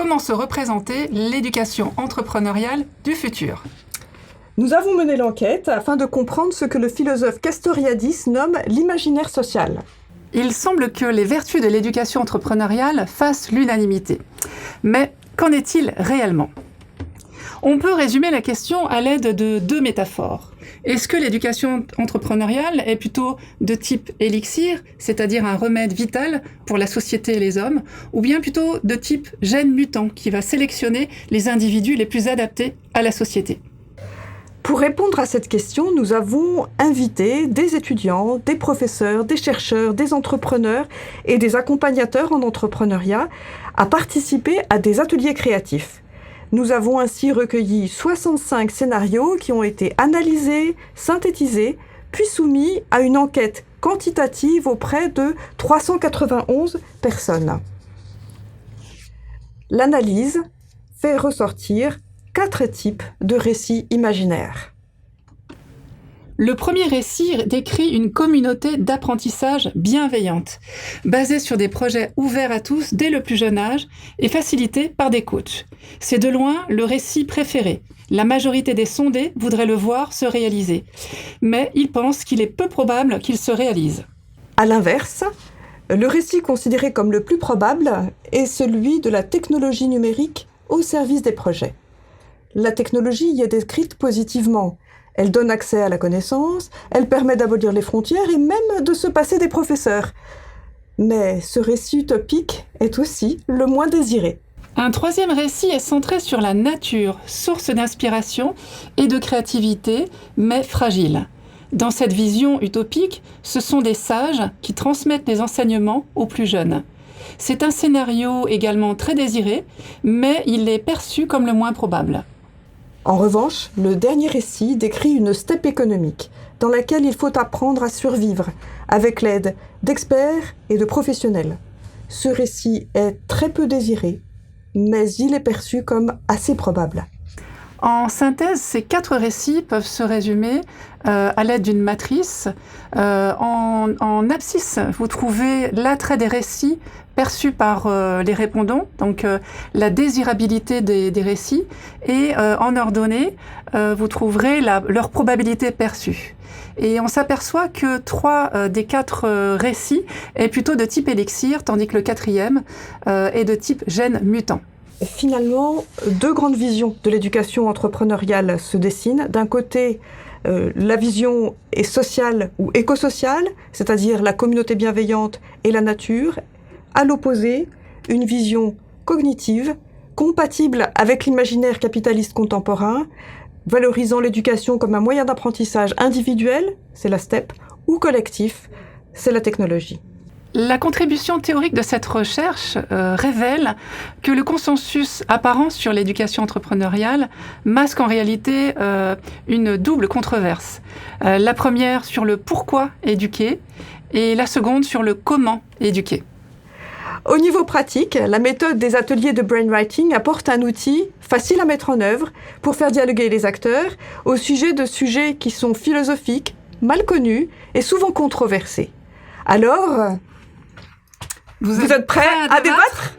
comment se représenter l'éducation entrepreneuriale du futur. Nous avons mené l'enquête afin de comprendre ce que le philosophe Castoriadis nomme l'imaginaire social. Il semble que les vertus de l'éducation entrepreneuriale fassent l'unanimité. Mais qu'en est-il réellement ? On peut résumer la question à l'aide de 2 métaphores. Est-ce que l'éducation entrepreneuriale est plutôt de type élixir, c'est-à-dire un remède vital pour la société et les hommes, ou bien plutôt de type gène mutant qui va sélectionner les individus les plus adaptés à la société ? Pour répondre à cette question, nous avons invité des étudiants, des professeurs, des chercheurs, des entrepreneurs et des accompagnateurs en entrepreneuriat à participer à des ateliers créatifs. Nous avons ainsi recueilli 65 scénarios qui ont été analysés, synthétisés, puis soumis à une enquête quantitative auprès de 391 personnes. L'analyse fait ressortir 4 types de récits imaginaires. Le premier récit décrit une communauté d'apprentissage bienveillante, basée sur des projets ouverts à tous dès le plus jeune âge et facilités par des coachs. C'est de loin le récit préféré. La majorité des sondés voudraient le voir se réaliser, mais ils pensent qu'il est peu probable qu'il se réalise. À l'inverse, le récit considéré comme le plus probable est celui de la technologie numérique au service des projets. La technologie y est décrite positivement. Elle donne accès à la connaissance, elle permet d'abolir les frontières et même de se passer des professeurs. Mais ce récit utopique est aussi le moins désiré. Un troisième récit est centré sur la nature, source d'inspiration et de créativité, mais fragile. Dans cette vision utopique, ce sont des sages qui transmettent les enseignements aux plus jeunes. C'est un scénario également très désiré, mais il est perçu comme le moins probable. En revanche, le dernier récit décrit une steppe économique dans laquelle il faut apprendre à survivre avec l'aide d'experts et de professionnels. Ce récit est très peu désiré, mais il est perçu comme assez probable. En synthèse, ces 4 récits peuvent se résumer à l'aide d'une matrice. En abscisse, vous trouvez l'attrait des récits perçus par les répondants, donc la désirabilité des récits, et en ordonnée, vous trouverez leur probabilité perçue. Et on s'aperçoit que 3 des 4 récits est plutôt de type élixir, tandis que le 4e est de type gène mutant. Finalement, 2 grandes visions de l'éducation entrepreneuriale se dessinent. D'un côté, la vision est sociale ou écosociale, c'est-à-dire la communauté bienveillante et la nature. À l'opposé, une vision cognitive, compatible avec l'imaginaire capitaliste contemporain, valorisant l'éducation comme un moyen d'apprentissage individuel, c'est la STEP, ou collectif, c'est la technologie. La contribution théorique de cette recherche révèle que le consensus apparent sur l'éducation entrepreneuriale masque en réalité une double controverse. La première sur le pourquoi éduquer et la seconde sur le comment éduquer. Au niveau pratique, la méthode des ateliers de brainwriting apporte un outil facile à mettre en œuvre pour faire dialoguer les acteurs au sujet de sujets qui sont philosophiques, mal connus et souvent controversés. Alors, vous êtes prêts à débattre ?